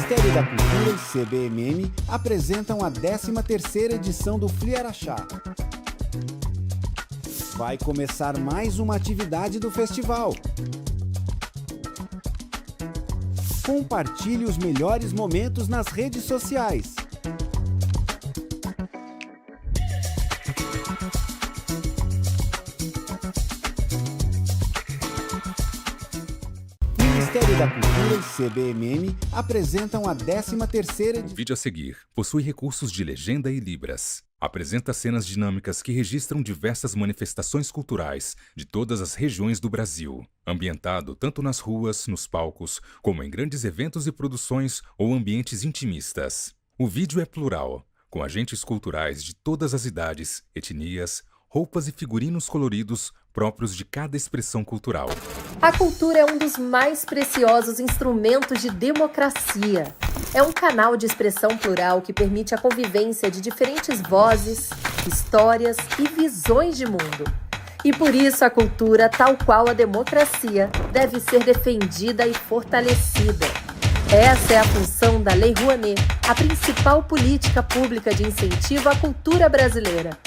Ministério da Cultura e CBMM apresentam a 13ª edição do Fliaraxá. Vai começar mais uma atividade do festival. Compartilhe os melhores momentos nas redes sociais. Ministério da Cultura e CBMM apresentam a 13ª edição. O vídeo a seguir possui recursos de legenda e libras. Apresenta cenas dinâmicas que registram diversas manifestações culturais de todas as regiões do Brasil, ambientado tanto nas ruas, nos palcos, como em grandes eventos e produções ou ambientes intimistas. O vídeo é plural, com agentes culturais de todas as idades, etnias, roupas e figurinos coloridos próprios de cada expressão cultural. A cultura é um dos mais preciosos instrumentos de democracia. É um canal de expressão plural que permite a convivência de diferentes vozes, histórias e visões de mundo. E por isso a cultura, tal qual a democracia, deve ser defendida e fortalecida. Essa é a função da Lei Rouanet, a principal política pública de incentivo à cultura brasileira.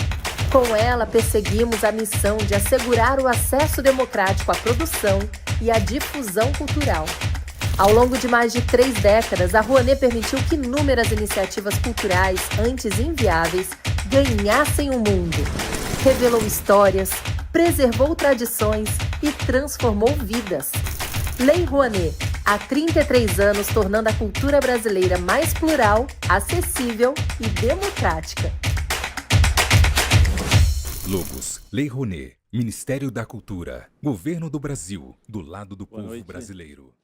Com ela, perseguimos a missão de assegurar o acesso democrático à produção e à difusão cultural. Ao longo de mais de 3 décadas, a Rouanet permitiu que inúmeras iniciativas culturais, antes inviáveis, ganhassem o mundo. Revelou histórias, preservou tradições e transformou vidas. Lei Rouanet, há 33 anos tornando a cultura brasileira mais plural, acessível e democrática. Logos: Lei Rouanet, Ministério da Cultura, Governo do Brasil, do lado do povo brasileiro.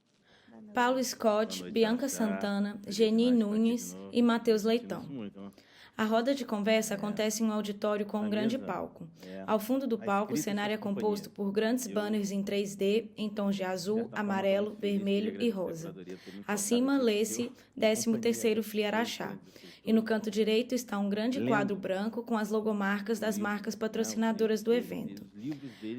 Paulo Scott, Bianca Santana, Geni Nunes e Matheus Leitão. A roda de conversa acontece em um auditório com um grande palco. Ao fundo do palco, o cenário é composto por grandes banners em 3D, em tons de azul, amarelo, vermelho e rosa. Acima, lê-se 13º Fliaraxá. E no canto direito está um grande quadro branco com as logomarcas das marcas patrocinadoras do evento.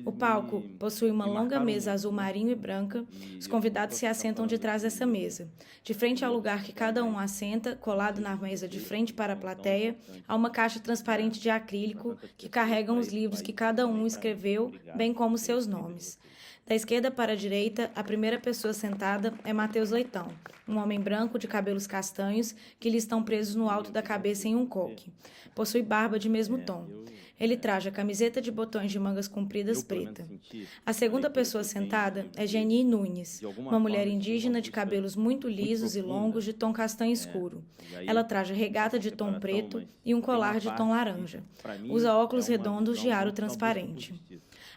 O palco possui uma longa mesa azul marinho e branca. Os convidados se assentam de trás dessa mesa. De frente ao lugar que cada um assenta, colado na mesa de frente para a plateia, há uma caixa transparente de acrílico que carrega os livros que cada um escreveu, bem como seus nomes. Da esquerda para a direita, a primeira pessoa sentada é Matheus Leitão, um homem branco de cabelos castanhos que lhe estão presos no alto da cabeça em um coque. Possui barba de mesmo tom. Ele traja camiseta de botões de mangas compridas preta. A segunda pessoa sentada é Geni Nunes, uma mulher indígena de cabelos muito lisos e longos de tom castanho escuro. Ela traja regata de tom preto e um colar de tom laranja. Usa óculos redondos de aro transparente.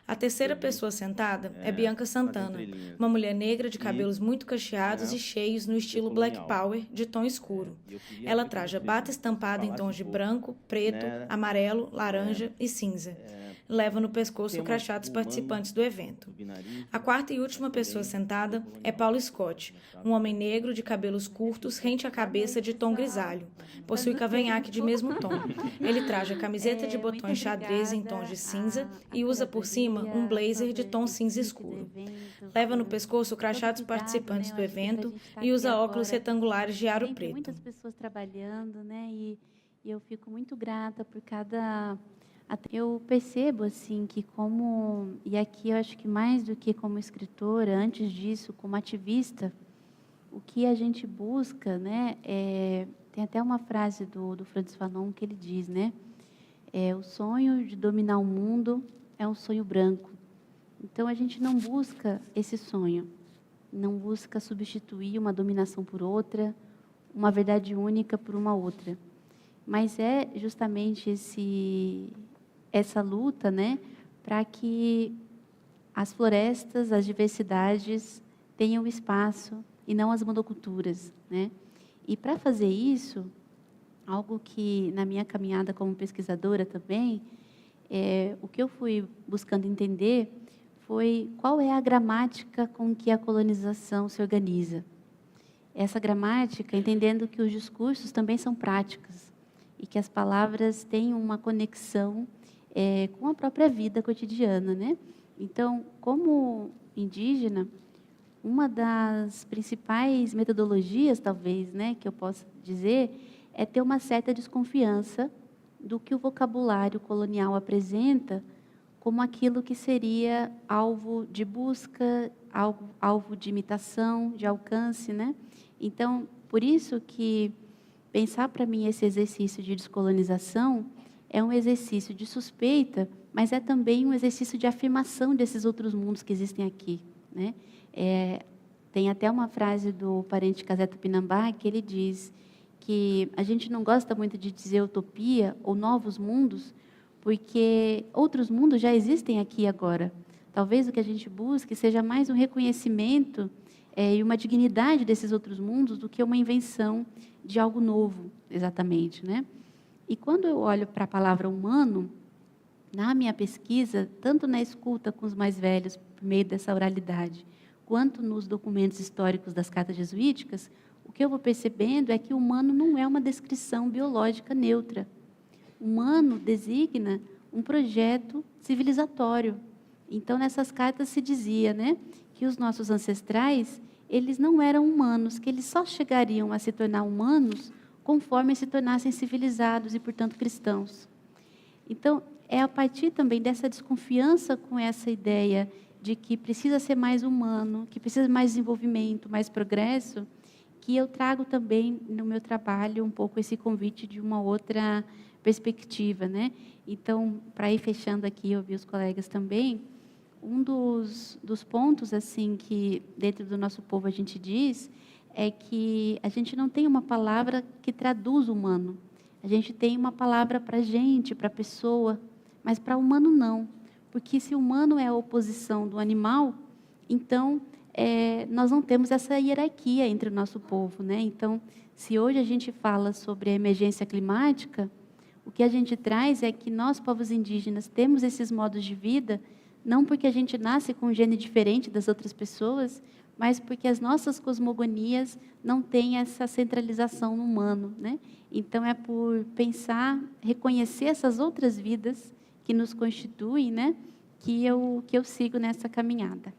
A terceira pessoa sentada é Bianca Santana, uma mulher negra de cabelos muito cacheados e cheios no estilo Black Power, de tom escuro. Ela traja bata estampada em tons de branco, preto, amarelo, laranja e cinza. Leva no pescoço o crachá dos participantes do evento. A quarta e última pessoa sentada é Paulo Scott, um homem negro de cabelos curtos rente à cabeça de tom grisalho. Possui cavanhaque de mesmo tom. Ele traja camiseta de botões xadrez em tons de cinza e usa por cima um blazer de tom cinza escuro. Leva no pescoço o crachá dos participantes do evento e usa óculos retangulares de aro preto. Tem muitas pessoas trabalhando, né? E eu fico muito grata por cada... Eu percebo, assim, que como... E aqui eu acho que mais do que como escritora, antes disso, como ativista, o que a gente busca, né? Tem até uma frase do Francis Fanon que ele diz, né? O sonho de dominar o mundo é um sonho branco. Então, a gente não busca esse sonho. Não busca substituir uma dominação por outra, uma verdade única por uma outra. Mas é justamente essa luta, né, para que as florestas, as diversidades tenham espaço e não as monoculturas, né? E para fazer isso, algo que na minha caminhada como pesquisadora também, o que eu fui buscando entender foi qual é a gramática com que a colonização se organiza. Essa gramática, entendendo que os discursos também são práticas e que as palavras têm uma conexão com a própria vida cotidiana, né? Então, como indígena, uma das principais metodologias, talvez, né, que eu possa dizer, é ter uma certa desconfiança do que o vocabulário colonial apresenta como aquilo que seria alvo de busca, alvo de imitação, de alcance, né? Então, por isso que pensar para mim esse exercício de descolonização é um exercício de suspeita, mas é também um exercício de afirmação desses outros mundos que existem aqui, né? Tem até uma frase do parente Casé Tupinambá que ele diz que a gente não gosta muito de dizer utopia ou novos mundos, porque outros mundos já existem aqui e agora. Talvez o que a gente busque seja mais um reconhecimento e uma dignidade desses outros mundos do que uma invenção de algo novo, exatamente, né? E quando eu olho para a palavra humano, na minha pesquisa, tanto na escuta com os mais velhos, por meio dessa oralidade, quanto nos documentos históricos das cartas jesuíticas, o que eu vou percebendo é que o humano não é uma descrição biológica neutra. Humano designa um projeto civilizatório. Então, nessas cartas se dizia, né, que os nossos ancestrais, eles não eram humanos, que eles só chegariam a se tornar humanos conforme se tornassem civilizados e, portanto, cristãos. Então, é a partir também dessa desconfiança com essa ideia de que precisa ser mais humano, que precisa de mais desenvolvimento, mais progresso, que eu trago também no meu trabalho um pouco esse convite de uma outra perspectiva, né? Então, para ir fechando aqui, ouvir os colegas também, um dos pontos assim que dentro do nosso povo a gente diz é que a gente não tem uma palavra que traduz o humano. A gente tem uma palavra para a gente, para a pessoa, mas para o humano não. Porque se o humano é a oposição do animal, então nós não temos essa hierarquia entre o nosso povo, né? Então, se hoje a gente fala sobre a emergência climática, o que a gente traz é que nós, povos indígenas, temos esses modos de vida, não porque a gente nasce com um gene diferente das outras pessoas, mas porque as nossas cosmogonias não têm essa centralização no humano, né? Então, é por pensar, reconhecer essas outras vidas que nos constituem, né, que eu sigo nessa caminhada.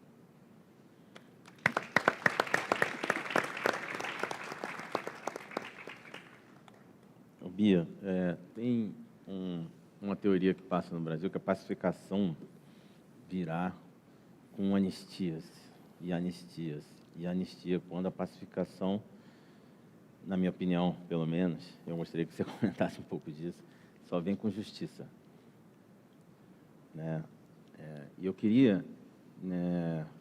Bia, tem uma teoria que passa no Brasil que a pacificação virá com anistias e anistias e anistia, quando a pacificação, na minha opinião, pelo menos, eu gostaria que você comentasse um pouco disso, só vem com justiça, né? E eu queria,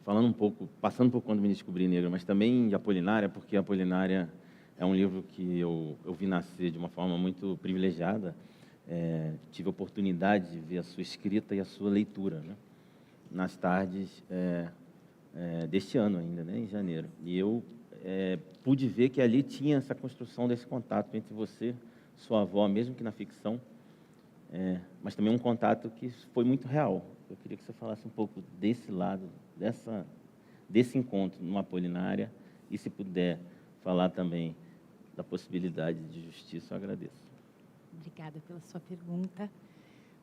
falando um pouco, passando por quando me descobri negra, mas também de Apolinária, porque Apolinária é um livro que eu vi nascer de uma forma muito privilegiada. Tive a oportunidade de ver a sua escrita e a sua leitura, né, nas tardes deste ano ainda, né, em janeiro. E eu pude ver que ali tinha essa construção desse contato entre você, sua avó, mesmo que na ficção, mas também um contato que foi muito real. Eu queria que você falasse um pouco desse lado, desse encontro no Apolinária, e se puder falar também da possibilidade de justiça, eu agradeço. Obrigada pela sua pergunta.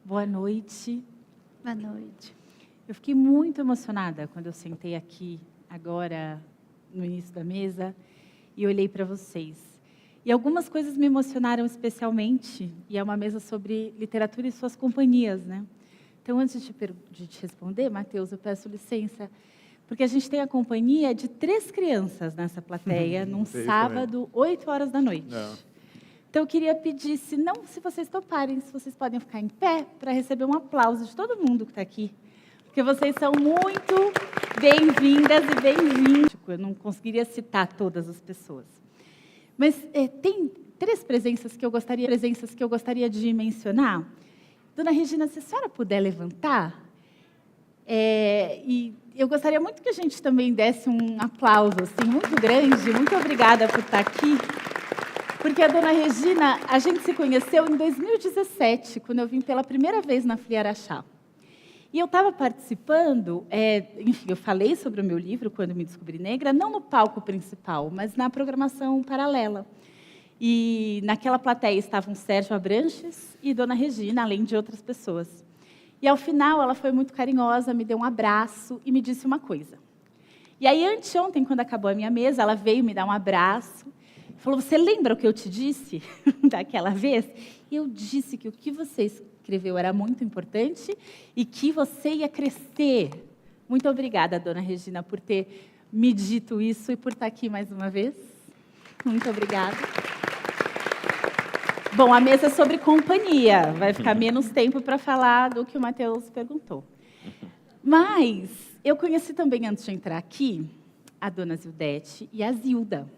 Boa noite. Boa noite. Eu fiquei muito emocionada quando eu sentei aqui, agora, no início da mesa, e olhei para vocês. E algumas coisas me emocionaram especialmente, e é uma mesa sobre literatura e suas companhias, né? Então, antes de te responder, Matheus, eu peço licença, porque a gente tem a companhia de 3 crianças nessa plateia, num sábado, 8 horas da noite. Não. Então, eu queria pedir, se vocês toparem, se vocês podem ficar em pé para receber um aplauso de todo mundo que está aqui, porque vocês são muito bem-vindas e bem-vindos. Eu não conseguiria citar todas as pessoas. Mas tem 3 presenças que eu gostaria de mencionar. Dona Regina, se a senhora puder levantar, e eu gostaria muito que a gente também desse um aplauso assim, muito grande. Muito obrigada por estar aqui. Porque a Dona Regina, a gente se conheceu em 2017, quando eu vim pela primeira vez na Fli Araxá. E eu estava participando, enfim, eu falei sobre o meu livro, Quando Me Descobri Negra, não no palco principal, mas na programação paralela. E naquela plateia estavam Sérgio Abranches e Dona Regina, além de outras pessoas. E, ao final, ela foi muito carinhosa, me deu um abraço e me disse uma coisa. E aí, anteontem, quando acabou a minha mesa, ela veio me dar um abraço, falou, você lembra o que eu te disse daquela vez? E eu disse que o que você escreveu era muito importante e que você ia crescer. Muito obrigada, dona Regina, por ter me dito isso e por estar aqui mais uma vez. Muito obrigada. Bom, a mesa é sobre companhia. Vai ficar menos tempo para falar do que o Matheus perguntou. Mas eu conheci também, antes de entrar aqui, a dona Zildete e a Zilda.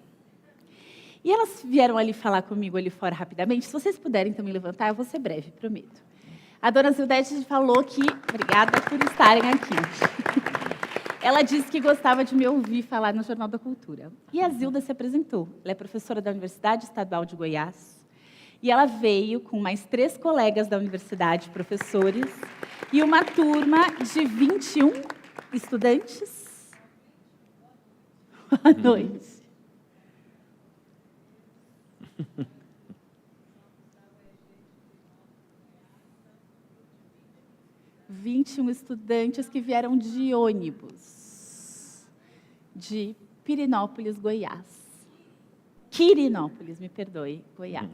E elas vieram ali falar comigo ali fora rapidamente. Se vocês puderem também levantar, eu vou ser breve, prometo. A dona Zildete falou que... Obrigada por estarem aqui. Ela disse que gostava de me ouvir falar no Jornal da Cultura. E a Zilda se apresentou. Ela é professora da Universidade Estadual de Goiás. E ela veio com mais 3 colegas da universidade, professores, e uma turma de 21 estudantes. Boa noite. 21 estudantes que vieram de ônibus, de Pirinópolis, Goiás. Quirinópolis, me perdoe, Goiás.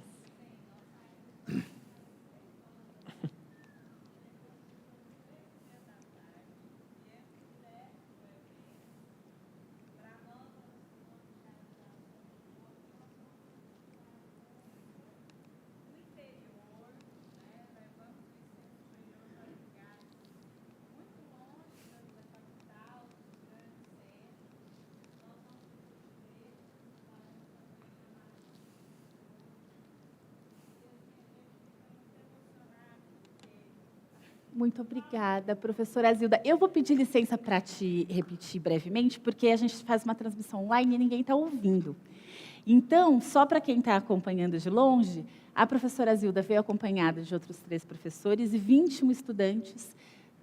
Muito obrigada, professora Zilda. Eu vou pedir licença para te repetir brevemente, porque a gente faz uma transmissão online e ninguém está ouvindo. Então, só para quem está acompanhando de longe, a professora Zilda veio acompanhada de outros 3 professores e 21 estudantes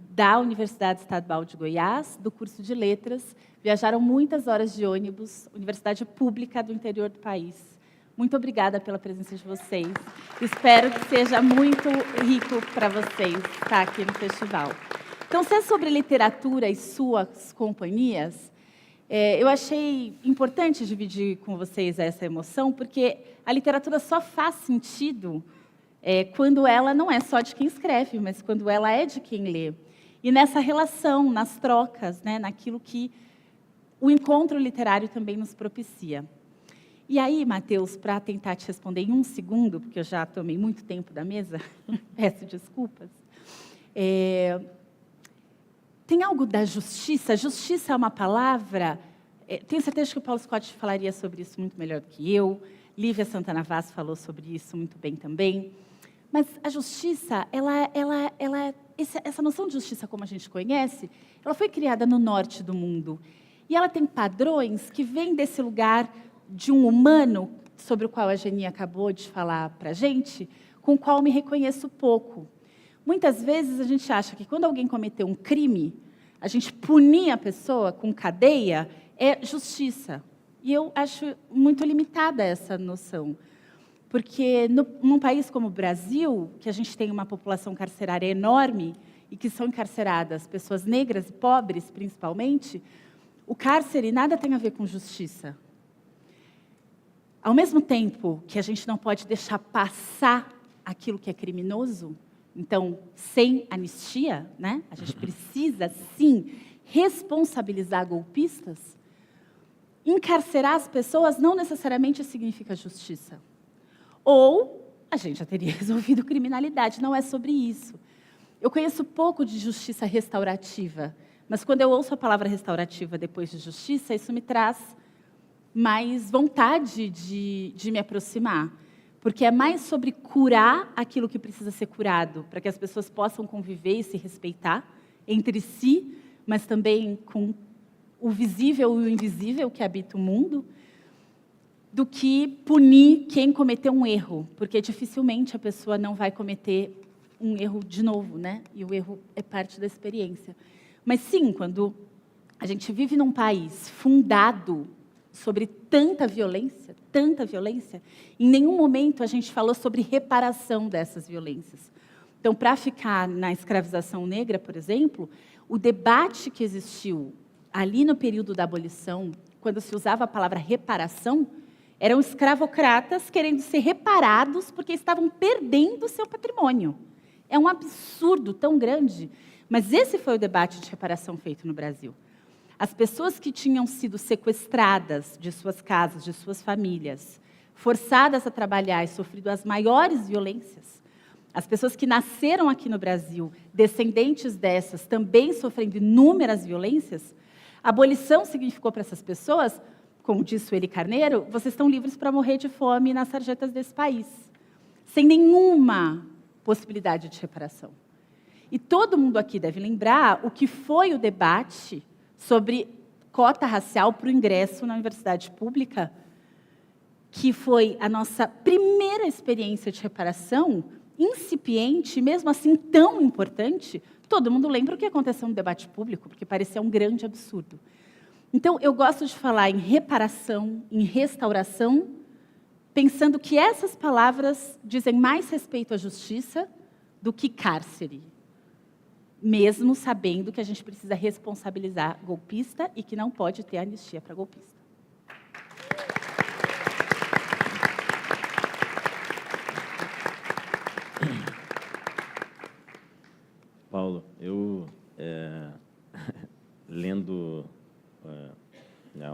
da Universidade Estadual de Goiás, do curso de Letras. Viajaram muitas horas de ônibus, universidade pública do interior do país. Muito obrigada pela presença de vocês. Espero que seja muito rico para vocês estar aqui no festival. Então, se é sobre literatura e suas companhias, eu achei importante dividir com vocês essa emoção, porque a literatura só faz sentido quando ela não é só de quem escreve, mas quando ela é de quem lê. E nessa relação, nas trocas, né, naquilo que o encontro literário também nos propicia. E aí, Matheus, para tentar te responder em 1 segundo, porque eu já tomei muito tempo da mesa, peço desculpas. Tem algo da justiça? Justiça é uma palavra... tenho certeza que o Paulo Scott falaria sobre isso muito melhor do que eu. Lívia Santana Vaz falou sobre isso muito bem também. Mas a justiça, essa noção de justiça como a gente conhece, ela foi criada no norte do mundo. E ela tem padrões que vêm desse lugar de um humano, sobre o qual a Geni acabou de falar para a gente, com o qual me reconheço pouco. Muitas vezes a gente acha que quando alguém cometeu um crime, a gente punir a pessoa com cadeia é justiça. E eu acho muito limitada essa noção. Porque num país como o Brasil, que a gente tem uma população carcerária enorme e que são encarceradas pessoas negras e pobres, principalmente, o cárcere nada tem a ver com justiça. Ao mesmo tempo que a gente não pode deixar passar aquilo que é criminoso, então, sem anistia, né, a gente precisa, sim, responsabilizar golpistas, encarcerar as pessoas não necessariamente significa justiça. Ou a gente já teria resolvido criminalidade, não é sobre isso. Eu conheço pouco de justiça restaurativa, mas quando eu ouço a palavra restaurativa depois de justiça, isso me traz mais vontade de me aproximar, porque é mais sobre curar aquilo que precisa ser curado, para que as pessoas possam conviver e se respeitar entre si, mas também com o visível e o invisível que habita o mundo, do que punir quem cometeu um erro, porque dificilmente a pessoa não vai cometer um erro de novo, né? E o erro é parte da experiência. Mas sim, quando a gente vive num país fundado sobre tanta violência, em nenhum momento a gente falou sobre reparação dessas violências. Então, para ficar na escravização negra, por exemplo, o debate que existiu ali no período da abolição, quando se usava a palavra reparação, eram escravocratas querendo ser reparados porque estavam perdendo seu patrimônio. É um absurdo tão grande. Mas esse foi o debate de reparação feito no Brasil. As pessoas que tinham sido sequestradas de suas casas, de suas famílias, forçadas a trabalhar e sofrido as maiores violências, as pessoas que nasceram aqui no Brasil, descendentes dessas, também sofrendo inúmeras violências, a abolição significou para essas pessoas, como disse o Eli Carneiro, vocês estão livres para morrer de fome nas sarjetas desse país, sem nenhuma possibilidade de reparação. E todo mundo aqui deve lembrar o que foi o debate sobre cota racial para o ingresso na universidade pública, que foi a nossa primeira experiência de reparação, incipiente, mesmo assim tão importante. Todo mundo lembra o que aconteceu no debate público, porque parecia um grande absurdo. Então, eu gosto de falar em reparação, em restauração, pensando que essas palavras dizem mais respeito à justiça do que cárcere, mesmo sabendo que a gente precisa responsabilizar golpista e que não pode ter anistia para golpista. Paulo, eu, lendo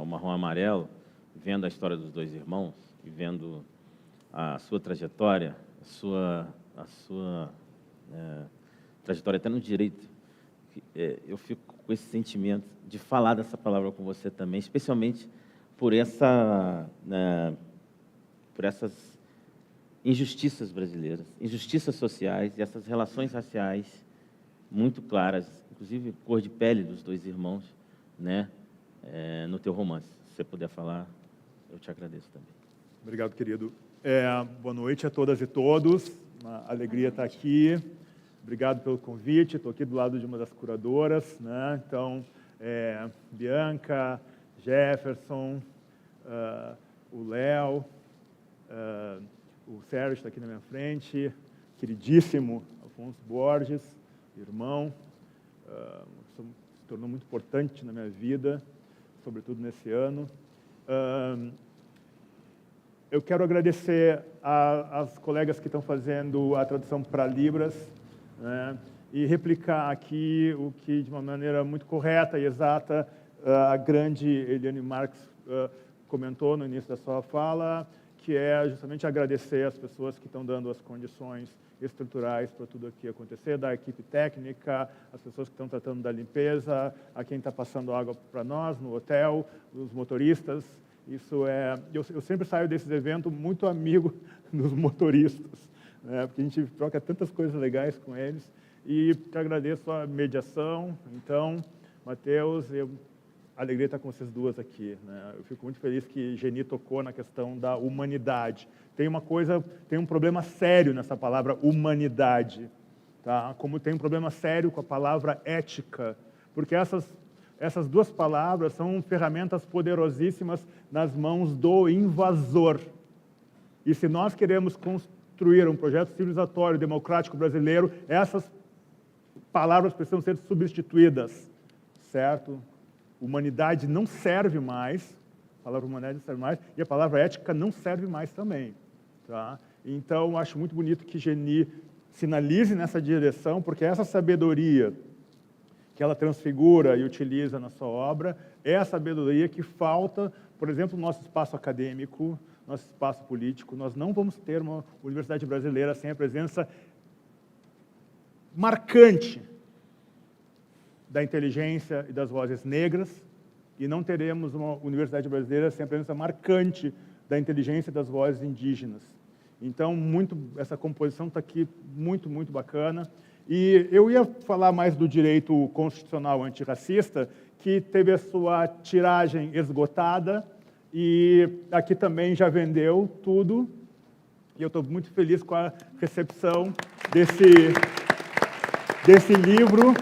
O Marrom Amarelo, vendo a história dos dois irmãos e vendo a sua trajetória, a sua trajetória até no direito, eu fico com esse sentimento de falar dessa palavra com você também, especialmente por essas injustiças brasileiras, injustiças sociais e essas relações raciais muito claras, inclusive cor de pele dos dois irmãos, né, no teu romance. Se você puder falar, eu te agradeço também. Obrigado, querido. Boa noite a todas e todos. Uma alegria estar aqui. Obrigado pelo convite. Estou aqui do lado de uma das curadoras, né? Então, Bianca, Jefferson, o Léo, o Sérgio está aqui na minha frente, queridíssimo Afonso Borges, irmão, se tornou muito importante na minha vida, sobretudo nesse ano. Eu quero agradecer às colegas que estão fazendo a tradução para Libras, né, e replicar aqui o que, de uma maneira muito correta e exata, a grande Eliane Marx comentou no início da sua fala, que é justamente agradecer às pessoas que estão dando as condições estruturais para tudo aqui acontecer, da equipe técnica, as pessoas que estão tratando da limpeza, a quem está passando água para nós no hotel, os motoristas. Isso eu sempre saio desses eventos muito amigo dos motoristas, né, porque a gente troca tantas coisas legais com eles. E te agradeço a mediação. Então, Matheus, alegria estar com vocês duas aqui, né? Eu fico muito feliz que Geni tocou na questão da humanidade. Tem um problema sério nessa palavra humanidade, tá? Como tem um problema sério com a palavra ética, porque essas duas palavras são ferramentas poderosíssimas nas mãos do invasor. E se nós queremos construir um projeto civilizatório, democrático brasileiro, essas palavras precisam ser substituídas, certo? Humanidade não serve mais, a palavra humanidade não serve mais, e a palavra ética não serve mais também, tá? Então, acho muito bonito que Geni sinalize nessa direção, porque essa sabedoria que ela transfigura e utiliza na sua obra é a sabedoria que falta, por exemplo, no nosso espaço acadêmico, nosso espaço político. Nós não vamos ter uma universidade brasileira sem a presença marcante da inteligência e das vozes negras, e não teremos uma universidade brasileira sem a presença marcante da inteligência e das vozes indígenas. Então, essa composição está aqui muito, muito bacana. E eu ia falar mais do direito constitucional antirracista, que teve a sua tiragem esgotada, e aqui também já vendeu tudo, e eu estou muito feliz com a recepção desse livro,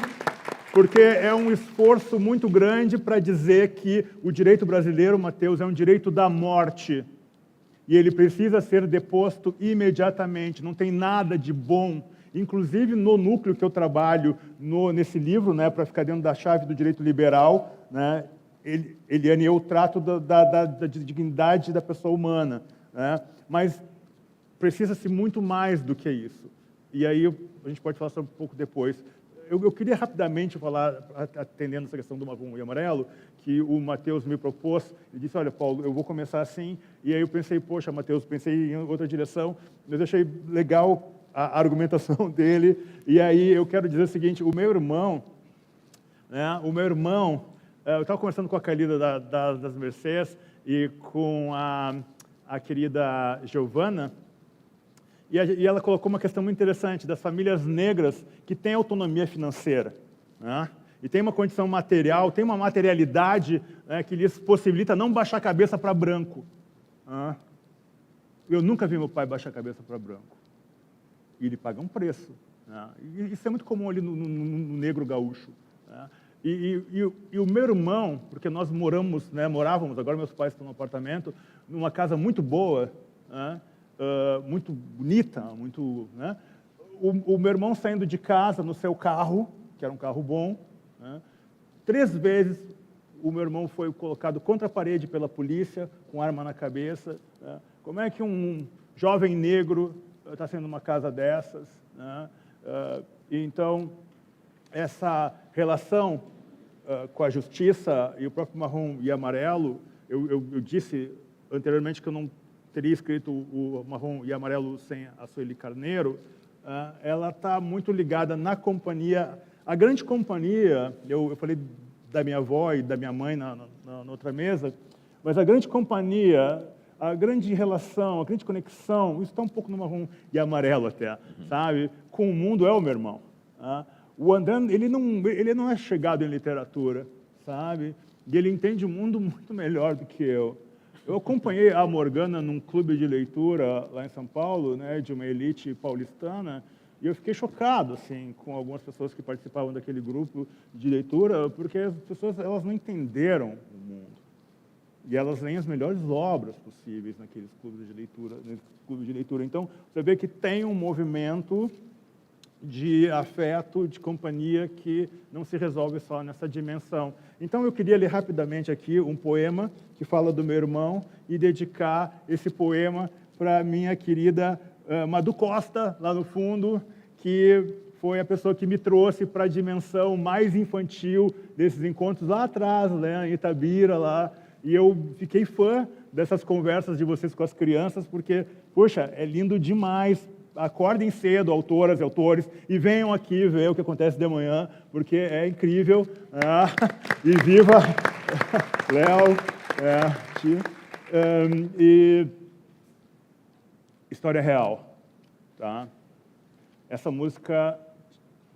porque é um esforço muito grande para dizer que o direito brasileiro, Matheus, é um direito da morte, e ele precisa ser deposto imediatamente. Não tem nada de bom, inclusive no núcleo que eu trabalho nesse livro, né, para ficar dentro da chave do direito liberal, né, Eliane, eu trato da dignidade da pessoa humana, né, mas precisa-se muito mais do que isso. E aí a gente pode falar sobre um pouco depois. Eu queria rapidamente falar, atendendo essa questão do marrom e amarelo, que o Matheus me propôs. Ele disse, olha, Paulo, eu vou começar assim. E aí eu pensei, poxa, Matheus, pensei em outra direção, mas eu achei legal a argumentação dele. E aí eu quero dizer o seguinte, o meu irmão, eu estava conversando com a Calida das Mercês e com a querida Giovana, e ela colocou uma questão muito interessante das famílias negras que têm autonomia financeira, né? E tem uma condição material, tem uma materialidade, né, que lhes possibilita não baixar a cabeça para branco. Né? Eu nunca vi meu pai baixar a cabeça para branco. E ele paga um preço. Né? E isso é muito comum ali no negro gaúcho. Né? E o meu irmão, porque nós morávamos, agora meus pais estão no apartamento, numa casa muito boa, né? Muito bonita, muito, né? O meu irmão saindo de casa no seu carro, que era um carro bom, né? 3 vezes o meu irmão foi colocado contra a parede pela polícia, com arma na cabeça. Né? Como é que um jovem negro está sendo numa casa dessas? Né? Então, essa relação com a justiça e o próprio marrom e amarelo, eu disse anteriormente que eu não teria escrito o marrom e amarelo sem a Sueli Carneiro. Ela está muito ligada na companhia, a grande companhia, eu falei da minha avó e da minha mãe na outra mesa, mas a grande companhia, a grande relação, a grande conexão, isso está um pouco no marrom e amarelo até, sabe? Com o mundo é o meu irmão. O André, ele não é chegado em literatura, sabe? E ele entende o mundo muito melhor do que eu. Eu acompanhei a Morgana num clube de leitura lá em São Paulo, né, de uma elite paulistana, e eu fiquei chocado assim, com algumas pessoas que participavam daquele grupo de leitura, porque as pessoas elas não entenderam o mundo. E elas leem as melhores obras possíveis naqueles clubes de leitura. Então, você vê que tem um movimento de afeto, de companhia, que não se resolve só nessa dimensão. Então, eu queria ler rapidamente aqui um poema que fala do meu irmão e dedicar esse poema para minha querida Madu Costa, lá no fundo, que foi a pessoa que me trouxe para a dimensão mais infantil desses encontros lá atrás, né, em Itabira, lá. E eu fiquei fã dessas conversas de vocês com as crianças, porque, poxa, é lindo demais. Acordem cedo, autoras e autores, e venham aqui ver o que acontece de manhã, porque é incrível. E viva Léo, tio. E história real. Tá? Essa música,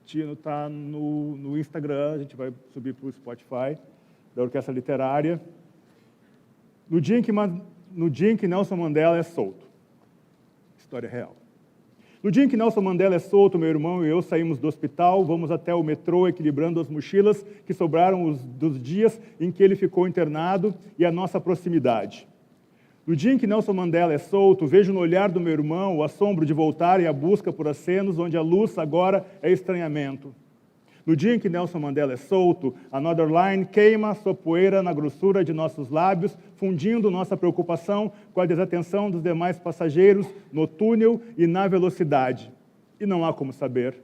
Tino, está no Instagram, a gente vai subir para o Spotify, da Orquestra Literária. No dia em que Nelson Mandela é solto. História real. No dia em que Nelson Mandela é solto, meu irmão e eu saímos do hospital, vamos até o metrô equilibrando as mochilas que sobraram dos dias em que ele ficou internado e a nossa proximidade. No dia em que Nelson Mandela é solto, vejo no olhar do meu irmão o assombro de voltar e a busca por acenos onde a luz agora é estranhamento. No dia em que Nelson Mandela é solto, a Northern Line queima sua poeira na grossura de nossos lábios, fundindo nossa preocupação com a desatenção dos demais passageiros no túnel e na velocidade. E não há como saber.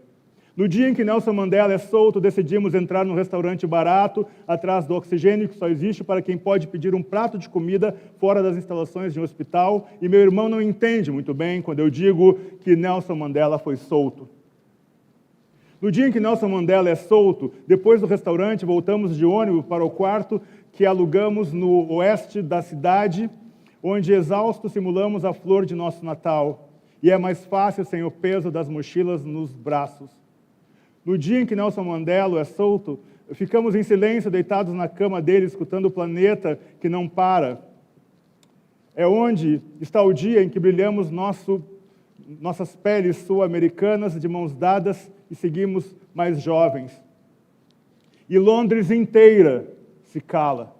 No dia em que Nelson Mandela é solto, decidimos entrar num restaurante barato, atrás do oxigênio que só existe para quem pode pedir um prato de comida fora das instalações de um hospital, e meu irmão não entende muito bem quando eu digo que Nelson Mandela foi solto. No dia em que Nelson Mandela é solto, depois do restaurante, voltamos de ônibus para o quarto que alugamos no oeste da cidade, onde, exaustos, simulamos a flor de nosso Natal. E é mais fácil sem o peso das mochilas nos braços. No dia em que Nelson Mandela é solto, ficamos em silêncio, deitados na cama dele, escutando o planeta que não para. É onde está o dia em que brilhamos nossas peles sul-americanas de mãos dadas e seguimos mais jovens. E Londres inteira se cala.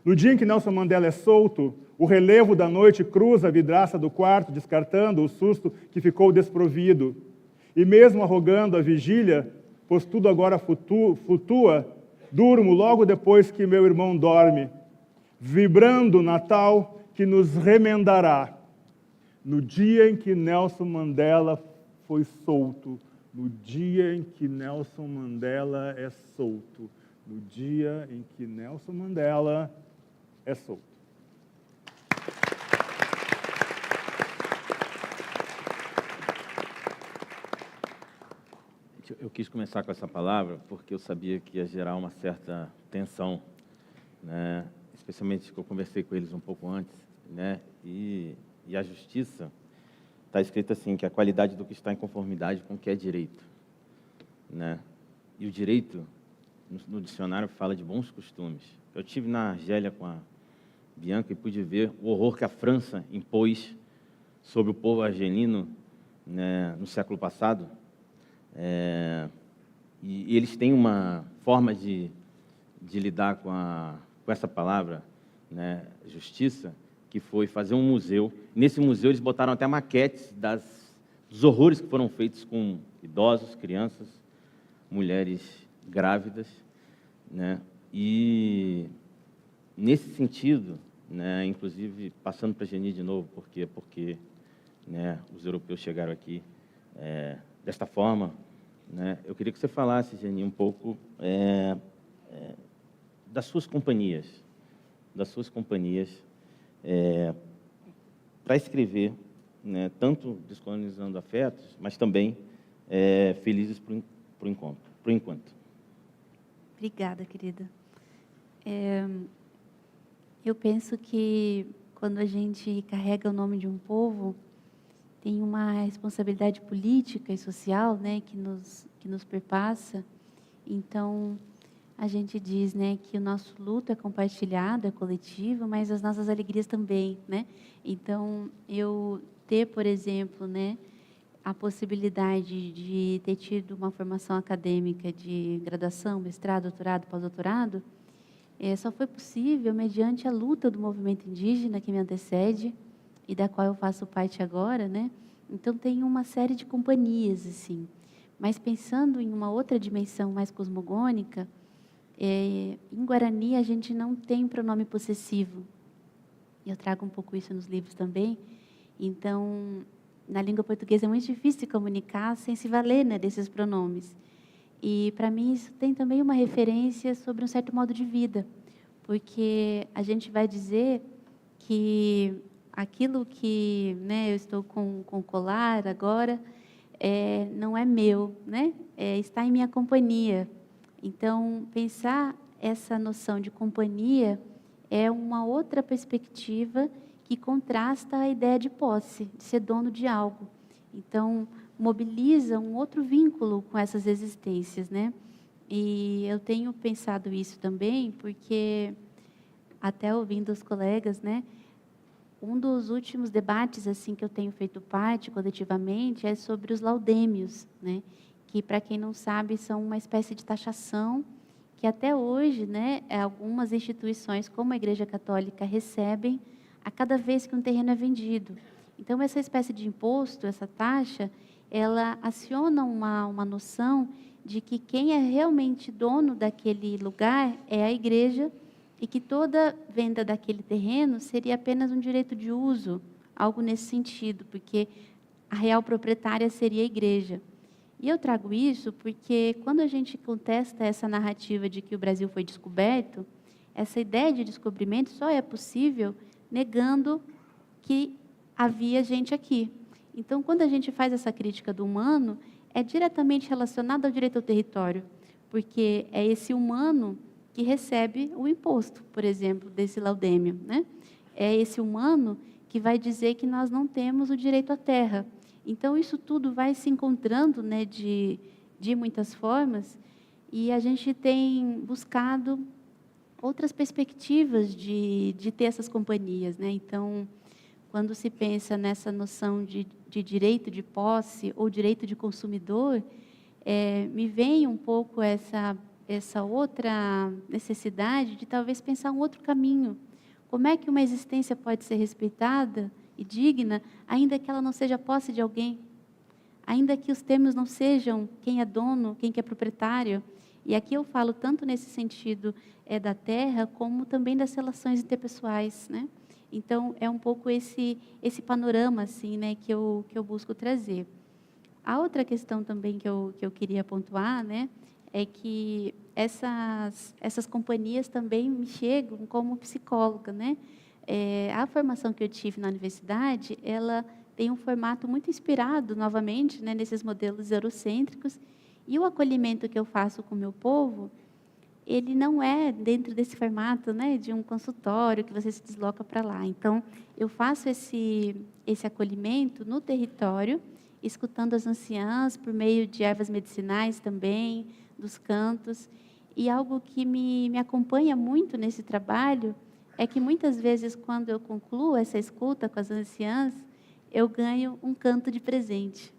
No dia em que Nelson Mandela é solto, o relevo da noite cruza a vidraça do quarto, descartando o susto que ficou desprovido. E mesmo arrogando a vigília, pois tudo agora flutua, Durmo logo depois que meu irmão dorme, vibrando o Natal que nos remendará. No dia em que Nelson Mandela foi solto, no dia em que Nelson Mandela é solto, no dia em que Nelson Mandela é solto. Eu quis começar com essa palavra porque eu sabia que ia gerar uma certa tensão, né? Especialmente que eu conversei com eles um pouco antes, né? E a justiça está escrito assim, que a qualidade do que está em conformidade com o que é direito, né? E o direito, no dicionário, fala de bons costumes. Eu tive na Argélia com a Bianca e pude ver o horror que a França impôs sobre o povo argelino, né, no século passado. E eles têm uma forma de lidar com essa palavra, né, justiça, que foi fazer um museu. Nesse museu eles botaram até maquetes dos horrores que foram feitos com idosos, crianças, mulheres grávidas, né? E nesse sentido, né, inclusive passando para a Geni de novo, porque né, os europeus chegaram aqui desta forma, né? Eu queria que você falasse, Geni, um pouco das suas companhias, para escrever, né, tanto Descolonizando Afetos, mas também Felizes por Enquanto. Obrigada, querida. Eu penso que quando a gente carrega o nome de um povo, tem uma responsabilidade política e social, né, que nos perpassa. Então, a gente diz, né, que o nosso luto é compartilhado, é coletivo, mas as nossas alegrias também, né? Então, eu ter, por exemplo, né, a possibilidade de ter tido uma formação acadêmica de graduação, mestrado, doutorado, pós-doutorado, só foi possível mediante a luta do movimento indígena que me antecede e da qual eu faço parte agora, né? Então, tem uma série de companhias, assim. Mas pensando em uma outra dimensão mais cosmogônica, em Guarani a gente não tem pronome possessivo. Eu trago um pouco isso nos livros também. Então, na língua portuguesa é muito difícil se comunicar sem se valer, né, desses pronomes. E, para mim, isso tem também uma referência sobre um certo modo de vida, porque a gente vai dizer que aquilo que, né, eu estou com colar agora não é meu, né? Está em minha companhia. Então, pensar essa noção de companhia é uma outra perspectiva que contrasta a ideia de posse, de ser dono de algo. Então, mobiliza um outro vínculo com essas existências, né? E eu tenho pensado isso também, porque, até ouvindo os colegas, né, um dos últimos debates assim que eu tenho feito parte coletivamente é sobre os laudêmios, né? Que, para quem não sabe, são uma espécie de taxação que até hoje, né, algumas instituições, como a Igreja Católica, recebem a cada vez que um terreno é vendido. Então, essa espécie de imposto, essa taxa, ela aciona uma noção de que quem é realmente dono daquele lugar é a igreja e que toda venda daquele terreno seria apenas um direito de uso, algo nesse sentido, porque a real proprietária seria a igreja. E eu trago isso porque, quando a gente contesta essa narrativa de que o Brasil foi descoberto, essa ideia de descobrimento só é possível negando que havia gente aqui. Então, quando a gente faz essa crítica do humano, é diretamente relacionado ao direito ao território, porque é esse humano que recebe o imposto, por exemplo, desse laudêmio, né? É esse humano que vai dizer que nós não temos o direito à terra. Então, isso tudo vai se encontrando, né, de muitas formas, e a gente tem buscado outras perspectivas de ter essas companhias, né? Então, quando se pensa nessa noção de direito de posse ou direito de consumidor, me vem um pouco essa outra necessidade de talvez pensar um outro caminho. Como é que uma existência pode ser respeitada e digna, ainda que ela não seja posse de alguém? Ainda que os termos não sejam quem é dono, quem que é proprietário? E aqui eu falo tanto nesse sentido da terra, como também das relações interpessoais, né? Então, é um pouco esse panorama assim, né, que eu busco trazer. A outra questão também que eu queria pontuar, né, é que essas companhias também me chegam como psicóloga, né? A formação que eu tive na universidade, ela tem um formato muito inspirado, novamente, né, nesses modelos eurocêntricos, e o acolhimento que eu faço com o meu povo, ele não é dentro desse formato, né, de um consultório que você se desloca para lá. Então, eu faço esse acolhimento no território, escutando as anciãs por meio de ervas medicinais também, dos cantos. E algo que me acompanha muito nesse trabalho é que, muitas vezes, quando eu concluo essa escuta com as anciãs, eu ganho um canto de presente.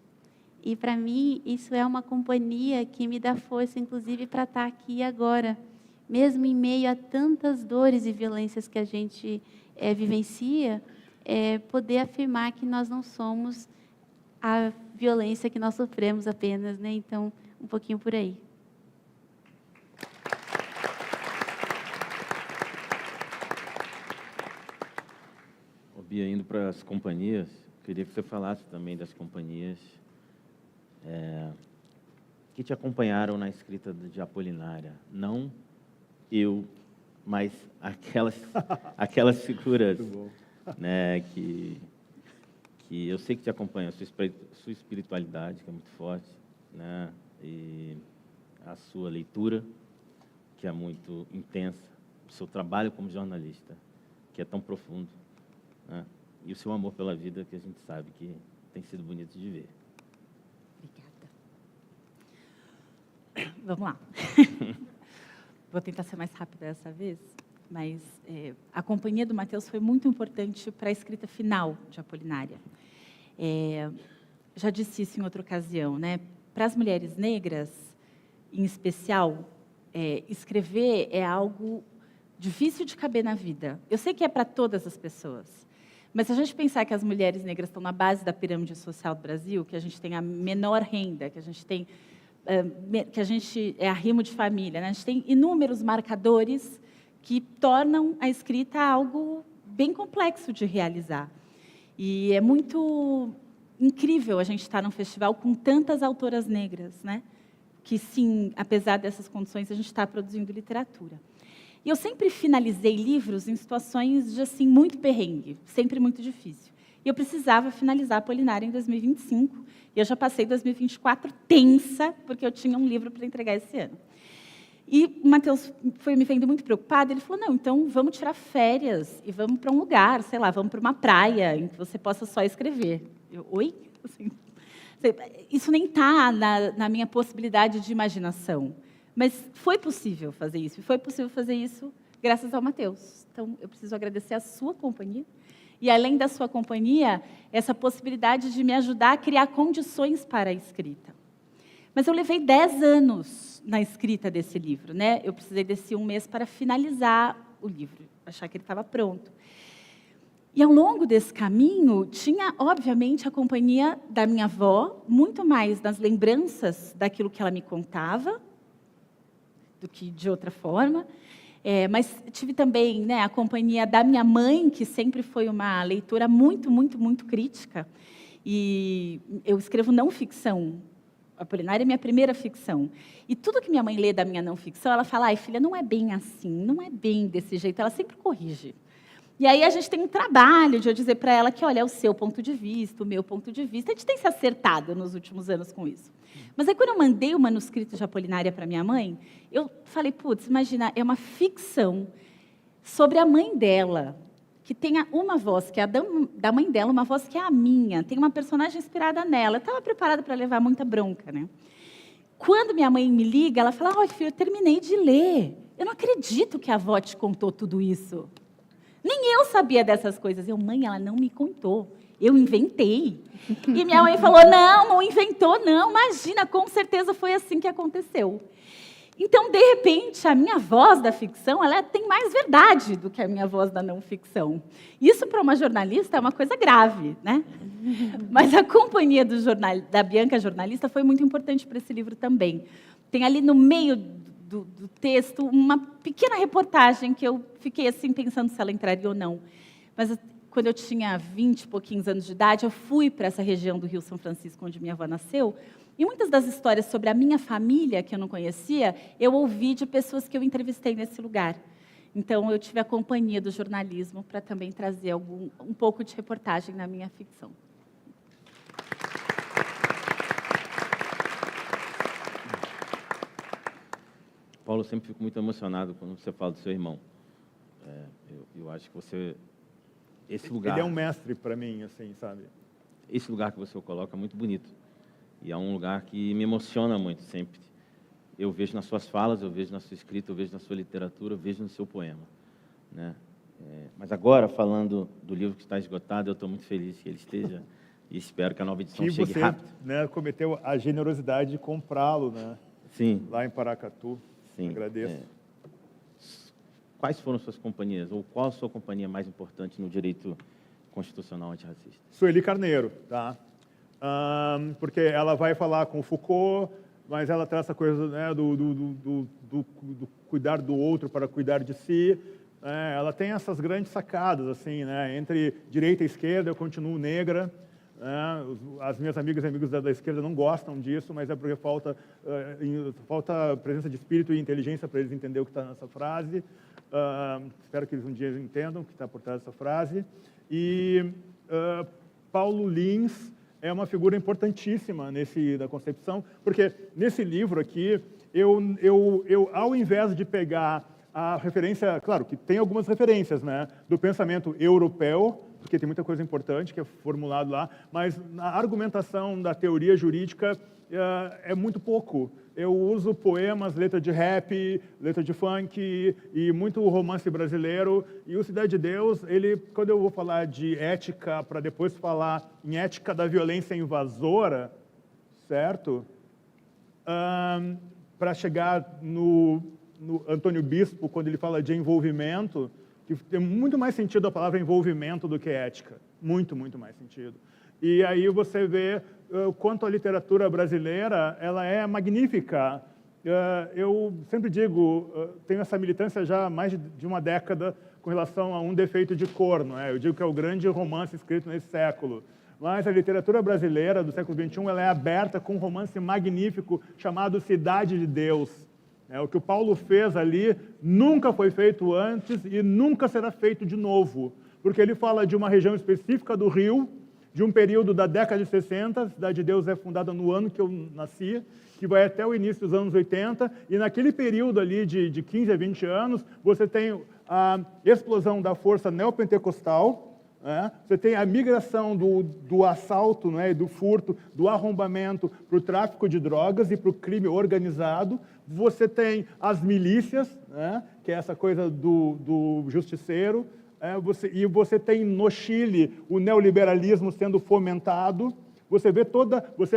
E, para mim, isso é uma companhia que me dá força, inclusive, para estar aqui agora, mesmo em meio a tantas dores e violências que a gente vivencia, poder afirmar que nós não somos a violência que nós sofremos apenas, né? Então, um pouquinho por aí. Bia, indo para as companhias, queria que você falasse também das companhias que te acompanharam na escrita de Apolinária. Não eu, mas aquelas figuras, né, que eu sei que te acompanham, sua espiritualidade, que é muito forte, né, e a sua leitura, que é muito intensa, o seu trabalho como jornalista, que é tão profundo, né, e o seu amor pela vida, que a gente sabe que tem sido bonito de ver. Obrigada. Vamos lá. Vou tentar ser mais rápida dessa vez, mas a companhia do Matheus foi muito importante para a escrita final de Apolinária. Já disse isso em outra ocasião, né? Para as mulheres negras, em especial, escrever é algo difícil de caber na vida. Eu sei que é para todas as pessoas, mas se a gente pensar que as mulheres negras estão na base da pirâmide social do Brasil, que a gente tem a menor renda, que a gente tem arrimo de família, né? A gente tem inúmeros marcadores que tornam a escrita algo bem complexo de realizar. E é muito incrível a gente estar num festival com tantas autoras negras, né? Que, sim, apesar dessas condições, a gente está produzindo literatura. E eu sempre finalizei livros em situações de, assim, muito perrengue, sempre muito difícil. E eu precisava finalizar Apolinária em 2025, e eu já passei 2024 tensa, porque eu tinha um livro para entregar esse ano. E o Matheus foi me vendo muito preocupado, ele falou, não, então vamos tirar férias e vamos para um lugar, sei lá, vamos para uma praia em que você possa só escrever. Eu, oi? Assim, isso nem está na minha possibilidade de imaginação, mas foi possível fazer isso, e foi possível fazer isso graças ao Matheus. Então, eu preciso agradecer a sua companhia, e, além da sua companhia, essa possibilidade de me ajudar a criar condições para a escrita. Mas eu levei 10 anos na escrita desse livro, né? Eu precisei desse 1 mês para finalizar o livro, achar que ele estava pronto. E, ao longo desse caminho, tinha, obviamente, a companhia da minha avó, muito mais nas lembranças daquilo que ela me contava, do que de outra forma. Mas tive também, né, a companhia da minha mãe, que sempre foi uma leitora muito, muito, muito crítica. E eu escrevo não ficção. Apolinária é minha primeira ficção. E tudo que minha mãe lê da minha não ficção, ela fala, ai, filha, não é bem assim, não é bem desse jeito. Ela sempre corrige. E aí a gente tem um trabalho de eu dizer para ela que, olha, é o seu ponto de vista, o meu ponto de vista. A gente tem se acertado nos últimos anos com isso. Mas aí, quando eu mandei o manuscrito de Apolinária para minha mãe, eu falei, putz, imagina, é uma ficção sobre a mãe dela, que tem uma voz, que é a da mãe dela, uma voz que é a minha, tem uma personagem inspirada nela. Eu estava preparada para levar muita bronca, né? Quando minha mãe me liga, ela fala, olha, filho, eu terminei de ler. Eu não acredito que a avó te contou tudo isso. Nem eu sabia dessas coisas. Eu, mãe, ela não me contou. Eu inventei. E minha mãe falou, não inventou, não. Imagina, com certeza foi assim que aconteceu. Então, de repente, a minha voz da ficção, ela tem mais verdade do que a minha voz da não ficção. Isso, para uma jornalista, é uma coisa grave, né? Mas a companhia da Bianca jornalista foi muito importante para esse livro também. Tem ali no meio do texto, uma pequena reportagem que eu fiquei assim pensando se ela entraria ou não. Mas quando eu tinha 20 e pouquinhos anos de idade, eu fui para essa região do Rio São Francisco, onde minha avó nasceu, e muitas das histórias sobre a minha família, que eu não conhecia, eu ouvi de pessoas que eu entrevistei nesse lugar. Então, eu tive a companhia do jornalismo para também trazer um pouco de reportagem na minha ficção. Paulo, eu sempre fico muito emocionado quando você fala do seu irmão. Eu acho que você... Esse lugar... Ele é um mestre para mim, assim, sabe? Esse lugar que você coloca é muito bonito. E é um lugar que me emociona muito, sempre. Eu vejo nas suas falas, eu vejo na sua escrita, eu vejo na sua literatura, eu vejo no seu poema, né? Mas agora, falando do livro que está esgotado, eu estou muito feliz que ele esteja e espero que a nova edição chegue rápido. Né, cometeu a generosidade de comprá-lo, né? Sim. Lá em Paracatu. Sim. Agradeço. Quais foram suas companhias, ou qual a sua companhia mais importante no direito constitucional antirracista? Sueli Carneiro, tá? Porque ela vai falar com Foucault, mas ela traz essa coisa, né, do cuidar do outro para cuidar de si. Ela tem essas grandes sacadas, assim, né? Entre direita e esquerda, eu continuo negra. As minhas amigas e amigos da esquerda não gostam disso, mas é porque falta presença de espírito e inteligência para eles entenderem o que está nessa frase. Espero que eles um dia entendam o que está por trás dessa frase. E Paulo Lins é uma figura importantíssima da concepção, porque nesse livro aqui, eu ao invés de pegar a referência, claro que tem algumas referências, né, do pensamento europeu, porque tem muita coisa importante que é formulado lá, mas na argumentação da teoria jurídica é muito pouco. Eu uso poemas, letra de rap, letra de funk e muito romance brasileiro. E o Cidade de Deus, quando eu vou falar de ética, para depois falar em ética da violência invasora, certo? Para chegar no Antônio Bispo, quando ele fala de envolvimento, que tem muito mais sentido a palavra envolvimento do que ética. Muito, muito mais sentido. E aí você vê o quanto a literatura brasileira ela é magnífica. Eu sempre digo, tenho essa militância já há mais de uma década com relação a Um Defeito de Cor, não é? Eu digo que é o grande romance escrito nesse século. Mas a literatura brasileira do século XXI ela é aberta com um romance magnífico chamado Cidade de Deus. O que o Paulo fez ali nunca foi feito antes e nunca será feito de novo, porque ele fala de uma região específica do Rio, de um período da década de 60, a Cidade de Deus é fundada no ano que eu nasci, que vai até o início dos anos 80, e naquele período ali de 15 a 20 anos, você tem a explosão da força neopentecostal, você tem a migração do assalto, né, do furto, do arrombamento para o tráfico de drogas e para o crime organizado. Você tem as milícias, né, que é essa coisa do justiceiro. Você tem no Chile o neoliberalismo sendo fomentado. Você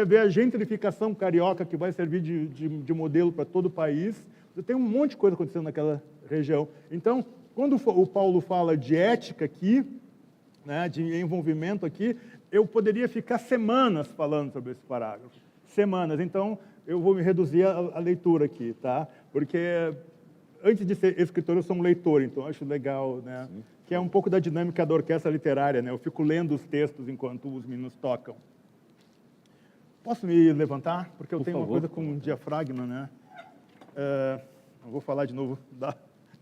vê a gentrificação carioca que vai servir de modelo para todo o país. Você tem um monte de coisa acontecendo naquela região. Então, quando o Paulo fala de ética aqui, né, de envolvimento aqui, eu poderia ficar semanas falando sobre esse parágrafo. Semanas. Então, eu vou me reduzir a leitura aqui, tá? Porque, antes de ser escritor, eu sou um leitor, então eu acho legal, né? Sim. Que é um pouco da dinâmica da orquestra literária, né? Eu fico lendo os textos enquanto os meninos tocam. Posso me levantar? Porque eu tenho uma coisa com um diafragma, né? Eu vou falar de novo da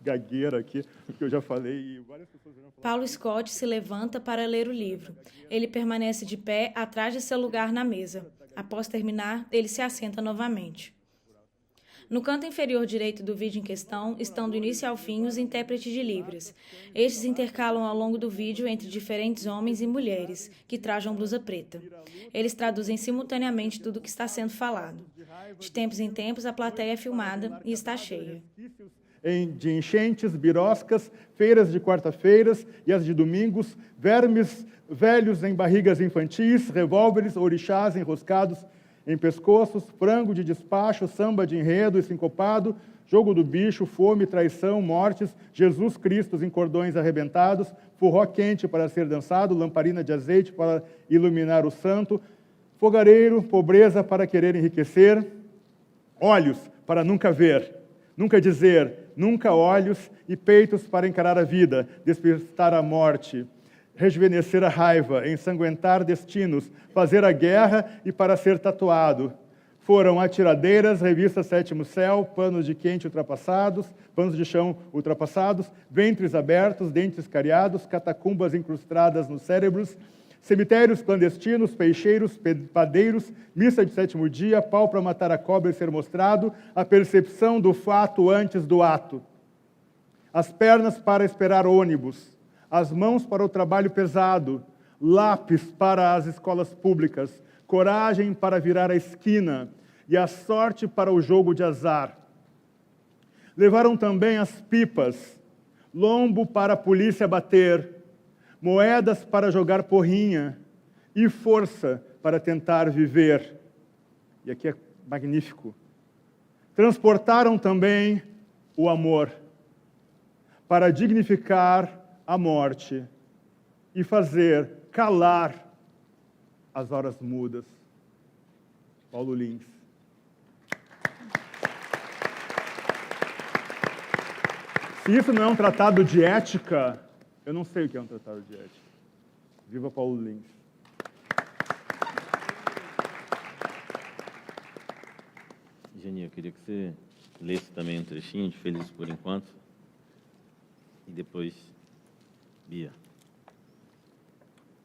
gagueira aqui, que eu já falei e várias pessoas já falaram. Paulo Scott se levanta para ler o livro. Ele permanece de pé atrás de seu lugar na mesa. Após terminar, ele se assenta novamente. No canto inferior direito do vídeo em questão estão do início ao fim os intérpretes de Libras. Estes intercalam ao longo do vídeo entre diferentes homens e mulheres que trajam blusa preta. Eles traduzem simultaneamente tudo o que está sendo falado. De tempos em tempos, a plateia é filmada e está cheia. De enchentes, biroscas, feiras de quarta-feiras e as de domingos, vermes velhos em barrigas infantis, revólveres, orixás enroscados em pescoços, frango de despacho, samba de enredo e sincopado, jogo do bicho, fome, traição, mortes, Jesus Cristo em cordões arrebentados, forró quente para ser dançado, lamparina de azeite para iluminar o santo, fogareiro, pobreza para querer enriquecer, olhos para nunca ver, Nunca dizer, nunca olhos e peitos para encarar a vida, despertar a morte, rejuvenescer a raiva, ensanguentar destinos, fazer a guerra e para ser tatuado. Foram atiradeiras, revista Sétimo Céu, panos de chão ultrapassados, ventres abertos, dentes cariados, catacumbas incrustadas nos cérebros, cemitérios clandestinos, peixeiros, padeiros, missa de sétimo dia, pau para matar a cobra e ser mostrado, a percepção do fato antes do ato. As pernas para esperar ônibus, as mãos para o trabalho pesado, lápis para as escolas públicas, coragem para virar a esquina e a sorte para o jogo de azar. Levaram também as pipas, lombo para a polícia bater, moedas para jogar porrinha e força para tentar viver. E aqui é magnífico. Transportaram também o amor para dignificar a morte e fazer calar as horas mudas. Paulo Lins. Se isso não é um tratado de ética, eu não sei o que é um tratado de ética. Viva Paulo Lins. Geni, eu queria que você lesse também um trechinho de Felizes por Enquanto. E depois, Bia.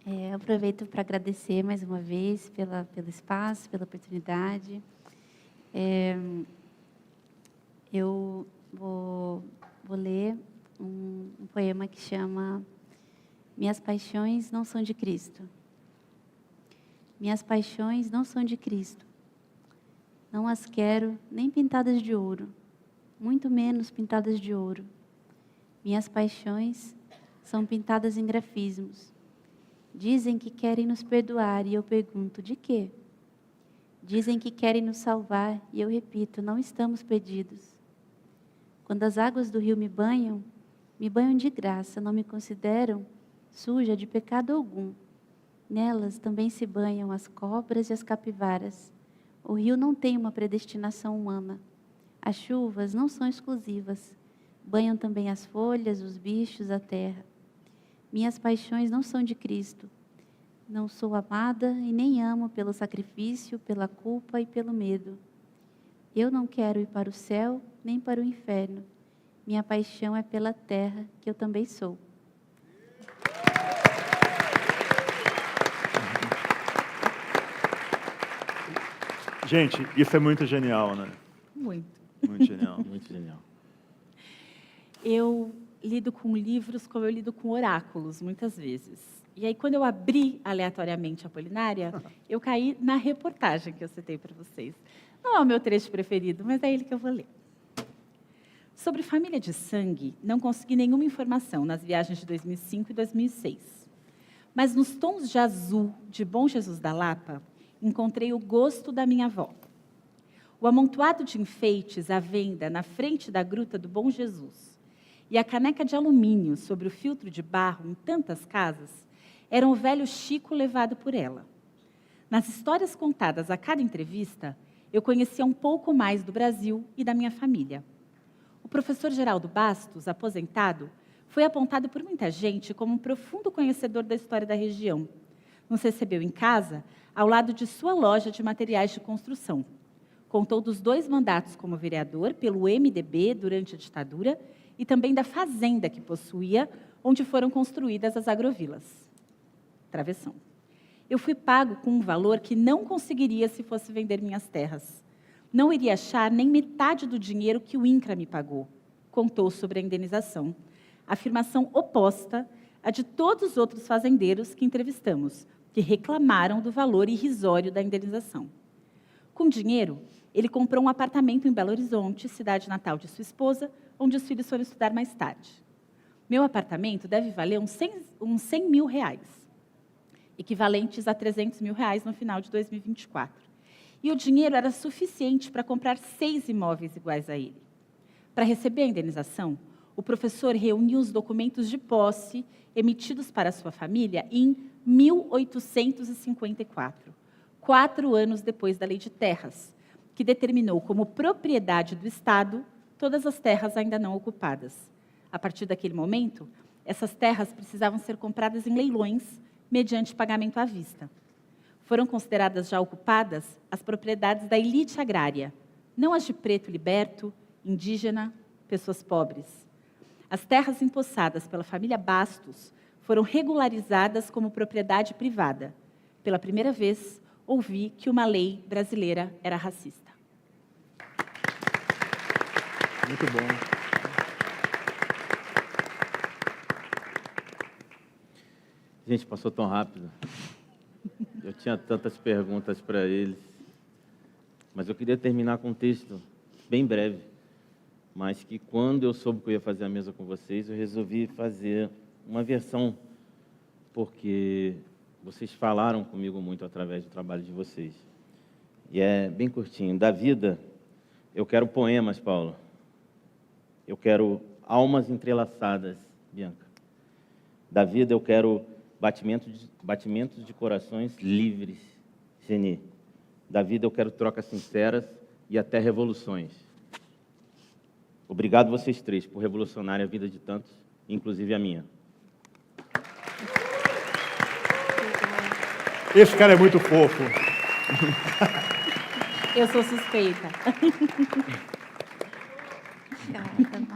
Eu aproveito para agradecer mais uma vez pelo espaço, pela oportunidade. Eu vou ler um poema que chama Minhas paixões não são de Cristo. Minhas paixões não são de Cristo. Não as quero nem pintadas de ouro, muito menos pintadas de ouro. Minhas paixões são pintadas em grafismos. Dizem que querem nos perdoar e eu pergunto, de quê? Dizem que querem nos salvar e eu repito, não estamos perdidos. Quando as águas do rio me banham de graça, não me consideram suja de pecado algum. Nelas também se banham as cobras e as capivaras. O rio não tem uma predestinação humana. As chuvas não são exclusivas. Banham também as folhas, os bichos, a terra. Minhas paixões não são de Cristo. Não sou amada e nem amo pelo sacrifício, pela culpa e pelo medo. Eu não quero ir para o céu nem para o inferno. Minha paixão é pela terra, que eu também sou. Gente, isso é muito genial, né? Muito. Muito genial. Muito genial. Eu lido com livros como eu lido com oráculos, muitas vezes. E aí, quando eu abri aleatoriamente a Apolinária, eu caí na reportagem que eu citei para vocês. Não é o meu trecho preferido, mas é ele que eu vou ler. Sobre família de sangue, não consegui nenhuma informação nas viagens de 2005 e 2006. Mas nos tons de azul de Bom Jesus da Lapa, encontrei o gosto da minha avó. O amontoado de enfeites à venda na frente da gruta do Bom Jesus e a caneca de alumínio sobre o filtro de barro em tantas casas eram o velho Chico levado por ela. Nas histórias contadas a cada entrevista, eu conhecia um pouco mais do Brasil e da minha família. O professor Geraldo Bastos, aposentado, foi apontado por muita gente como um profundo conhecedor da história da região. Nos recebeu em casa, ao lado de sua loja de materiais de construção. Contou dos 2 mandatos como vereador pelo MDB durante a ditadura e também da fazenda que possuía, onde foram construídas as agrovilas. Travessão. Eu fui pago com um valor que não conseguiria se fosse vender minhas terras. Não iria achar nem metade do dinheiro que o INCRA me pagou. Contou sobre a indenização. Afirmação oposta à de todos os outros fazendeiros que entrevistamos, que reclamaram do valor irrisório da indenização. Com dinheiro, ele comprou um apartamento em Belo Horizonte, cidade natal de sua esposa, onde os filhos foram estudar mais tarde. Meu apartamento deve valer uns 100 mil reais, equivalentes a 300 mil reais no final de 2024. E o dinheiro era suficiente para comprar 6 imóveis iguais a ele. Para receber a indenização, o professor reuniu os documentos de posse emitidos para sua família em 1854, 4 anos depois da Lei de Terras, que determinou como propriedade do Estado todas as terras ainda não ocupadas. A partir daquele momento, essas terras precisavam ser compradas em leilões, mediante pagamento à vista. Foram consideradas já ocupadas as propriedades da elite agrária, não as de preto liberto, indígena, pessoas pobres. As terras empossadas pela família Bastos foram regularizadas como propriedade privada. Pela primeira vez, ouvi que uma lei brasileira era racista. Muito bom. Gente, passou tão rápido. Eu tinha tantas perguntas para eles. Mas eu queria terminar com um texto bem breve. Mas que quando eu soube que eu ia fazer a mesa com vocês, eu resolvi fazer uma versão, porque vocês falaram comigo muito através do trabalho de vocês. E é bem curtinho. Da vida, eu quero poemas, Paulo. Eu quero almas entrelaçadas, Bianca. Da vida, eu quero batimentos de corações livres, Geni. Da vida, eu quero trocas sinceras e até revoluções. Obrigado vocês três por revolucionarem a vida de tantos, inclusive a minha. Esse cara é muito fofo. Eu sou suspeita. Obrigada.